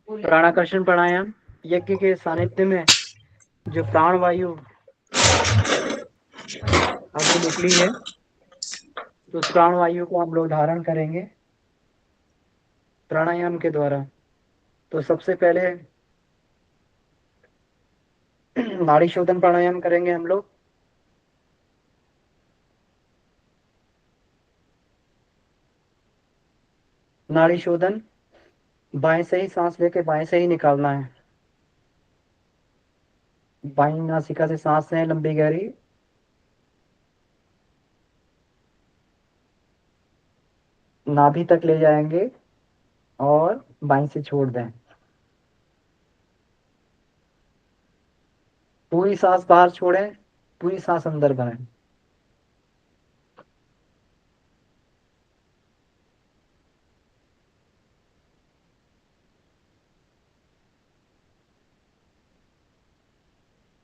प्राणाकर्षण प्राणायाम। यज्ञ के सानिध्य में जो प्राण वायु अभी निकली है, तो उस प्राण वायु को हम लोग धारण करेंगे प्राणायाम के द्वारा। तो सबसे पहले नाड़ी शोधन प्राणायाम करेंगे हम लोग। नाड़ी शोधन, बाएं से ही सांस लेके बाएं से ही निकालना है। बाईं नासिका से सांस लें लंबी गहरी, नाभि तक ले जाएंगे और बाईं से छोड़ दें। पूरी सांस बाहर छोड़ें, पूरी सांस अंदर भरें।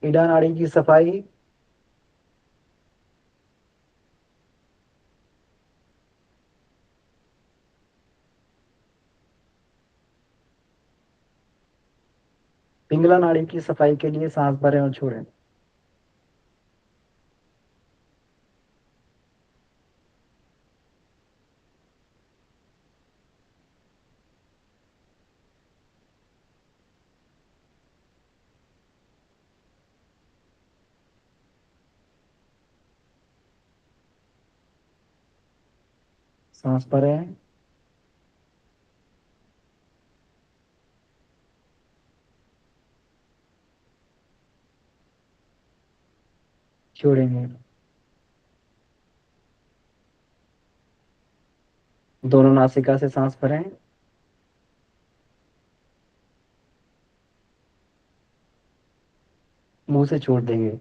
ईडा नाड़ी की सफाई, पिंगला नाड़ी की सफाई के लिए सांस भरें और छोड़ें। सांस भरें, छोड़ेंगे। दोनों नासिका से सांस भरें, मुंह से छोड़ देंगे।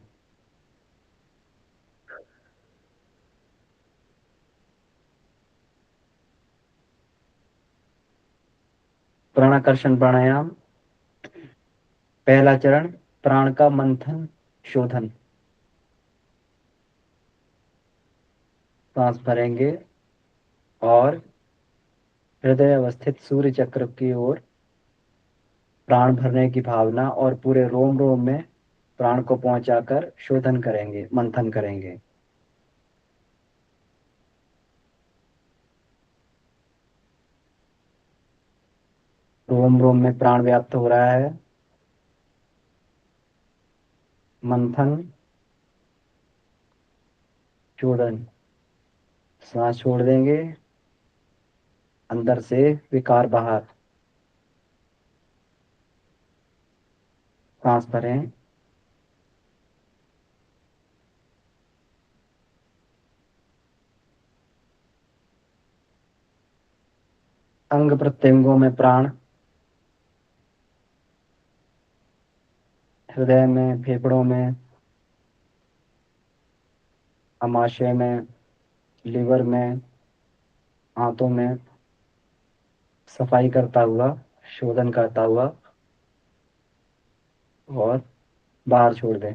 प्राणाकर्षण प्राणायाम। पहला चरण, प्राण का मंथन शोधन। सांस भरेंगे और हृदय अवस्थित सूर्य चक्र की ओर प्राण भरने की भावना और पूरे रोम रोम में प्राण को पहुंचाकर शोधन करेंगे, मंथन करेंगे। रोम रोम में प्राण व्याप्त हो रहा है। मंथन, शोधन। सांस छोड़ देंगे, अंदर से विकार बाहर। सांस भरें, अंग प्रत्यंगों में प्राण, हृदय में, फेफड़ों में, आमाशय में, लिवर में, आंतों में सफाई करता हुआ, शोधन करता हुआ और बाहर छोड़ दें।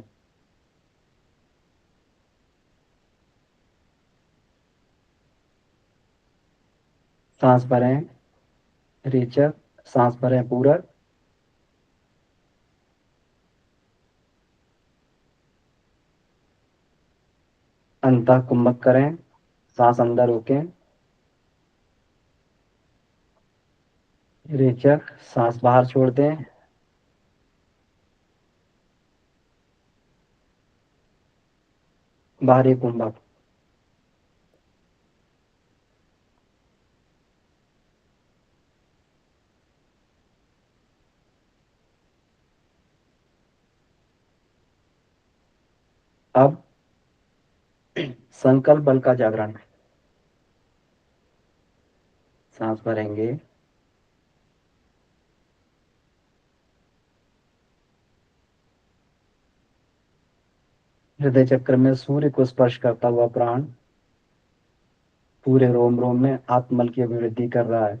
सांस भरें रेचक, सांस भरें पूरक। अंतः कुंभक करें, सांस अंदर रोकें। रेचक, सांस बाहर छोड़ दें। बाहरी कुंभक। अब संकल्प बल का जागरण। सांस भरेंगे, हृदय चक्र में सूर्य को स्पर्श करता हुआ प्राण पूरे रोम रोम में आत्मबल की अभिवृद्धि कर रहा है।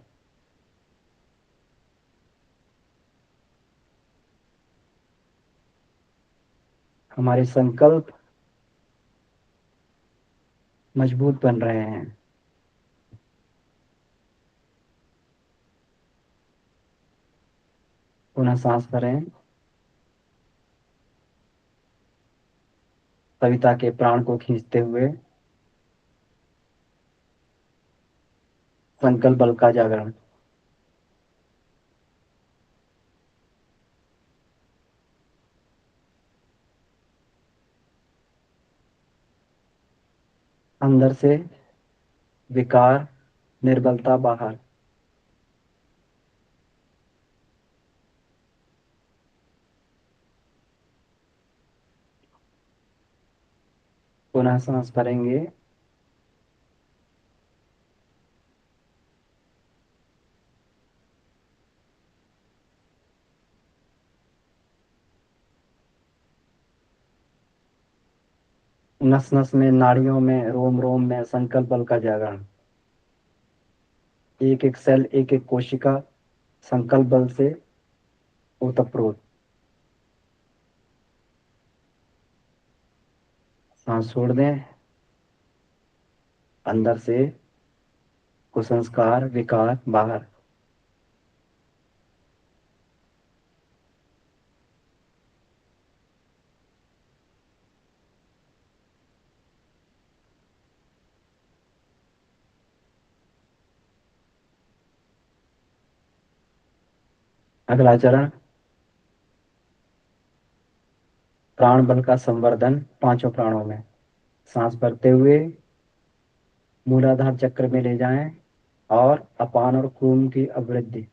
हमारे संकल्प मजबूत बन रहे हैं। पुनः सांस भरें। सविता के प्राण को खींचते हुए संकल्प बल का जागरण। अंदर से विकार, निर्बलता बाहर। पुनः सांस भरेंगे। नस नस में, नाड़ियों में, रोम रोम में संकल्प बल का जागरण। एक एक सेल, एक एक कोशिका संकल्प बल से ओतप्रोत। सांस छोड़ दें। अंदर से कुसंस्कार, विकार बाहर। अगला चरण, प्राण बल का संवर्धन पांचों प्राणों में। सांस भरते हुए मूलाधार चक्र में ले जाएं और अपान और कुम की अवृद्धि।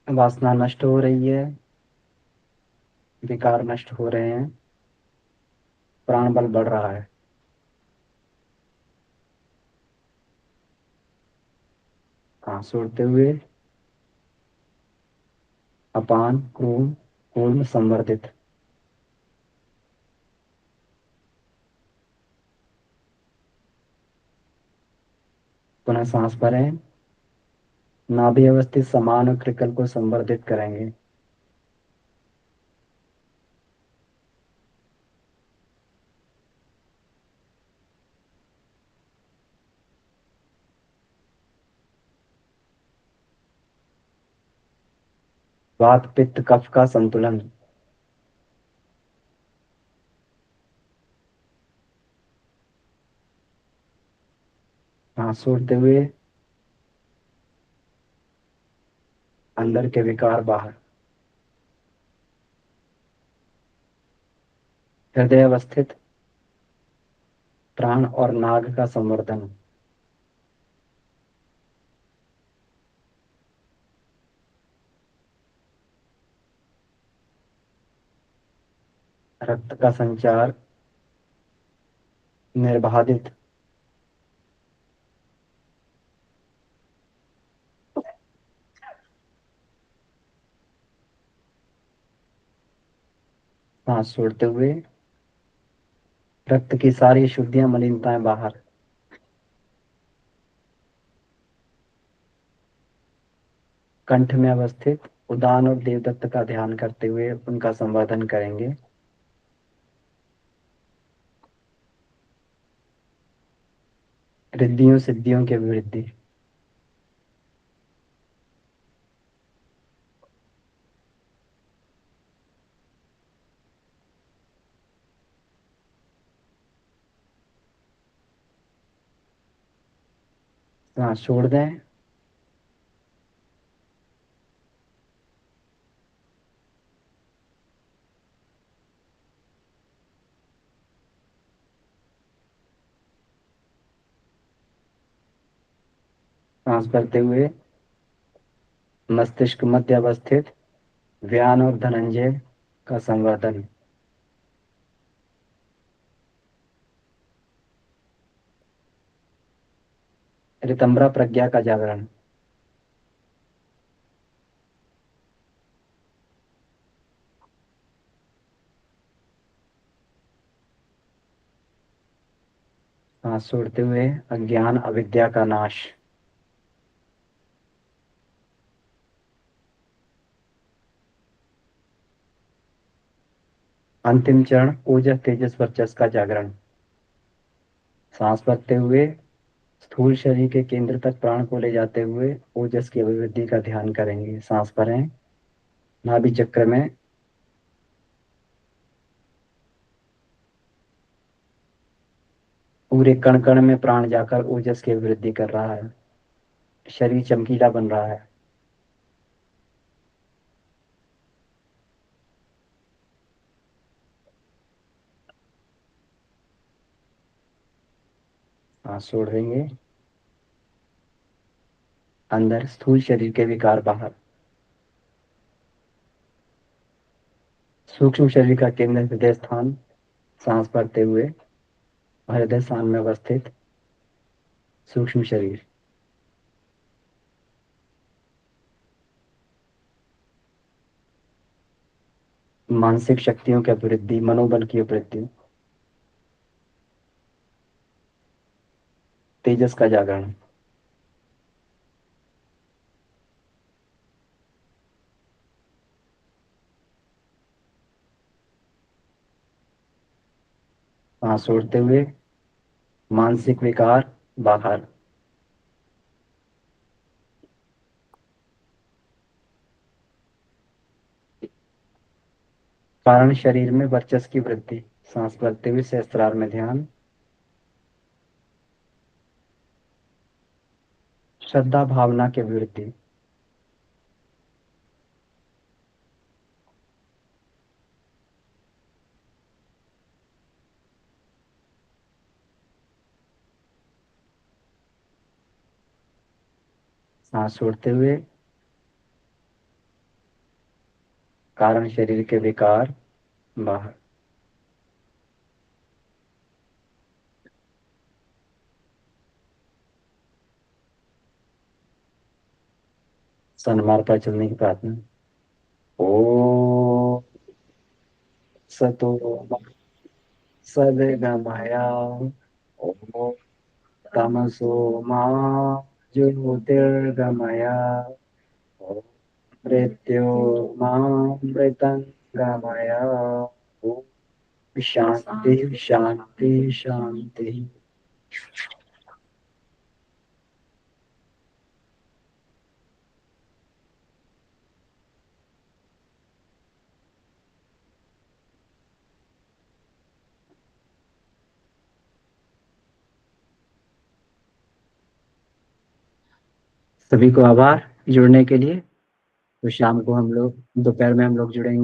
वासना नष्ट हो रही है, विकार नष्ट हो रहे हैं, प्राण बल बढ़ रहा है। सांस छोड़ते हुए अपान क्रूम पूर्ण संवर्धित। पुनः सांस भरें। नाभि अवस्थित समान और क्रिकल को संवर्धित करेंगे। वात पित्त कफ का संतुलन। सांस छोड़ते हुए अंदर के विकार बाहर। हृदय अवस्थित प्राण और नाग का संवर्धन। रक्त का संचार निर्बाधित। सांस छोड़ते हुए रक्त की सारी शुद्धियां, मलिनताएं बाहर। कंठ में अवस्थित उदान और देवदत्त का ध्यान करते हुए उनका संवर्धन करेंगे। रिद्धियों सिद्धियों की वृद्धि। सांस छोड़ दें। सांस भरते हुए मस्तिष्क मध्य अवस्थित व्यान और धनंजय का संवर्धन। ऋतंभरा प्रज्ञा का जागरण। सांस छोड़ते हुए अज्ञान अविद्या का नाश। अंतिम चरण ओजस तेजस वर्चस का जागरण। सांस भरते हुए स्थूल शरीर के केंद्र तक प्राण को ले जाते हुए ओजस की अभिवृद्धि का ध्यान करेंगे। सांस भरें। नाभि चक्र में पूरे कण कण में प्राण जाकर ओजस की अभिवृद्धि कर रहा है। शरीर चमकीला बन रहा है। सांस छोड़ देंगे। अंदर स्थूल शरीर के विकार बाहर। सूक्ष्म शरीर का केंद्र हृदय स्थान। सांस भरते हुए हृदय स्थान में अवस्थित सूक्ष्म शरीर। मानसिक शक्तियों की अभिवृद्धि, मनोबल की वृद्धि, तेजस का जागरण। सांस छोड़ते हुए मानसिक विकार बाहर। कारण शरीर में वर्चस्व की वृद्धि। सांस भरते हुए सहस्त्रार में ध्यान। श्रद्धा भावना की वृद्धि। सांस छोड़ते हुए कारण शरीर के विकार बाहर। सन्मार्ग पर चलने की प्रार्थना। ओ सतो मा सद्गमया। ओम तमसो मा ज्योतिर्गमय। ओम मृत्युर्मामृतंगमय। ओम शांति शांति शांति। सभी को आभार जुड़ने के लिए। तो शाम को हम लोग, दोपहर में हम लोग जुड़ेंगे।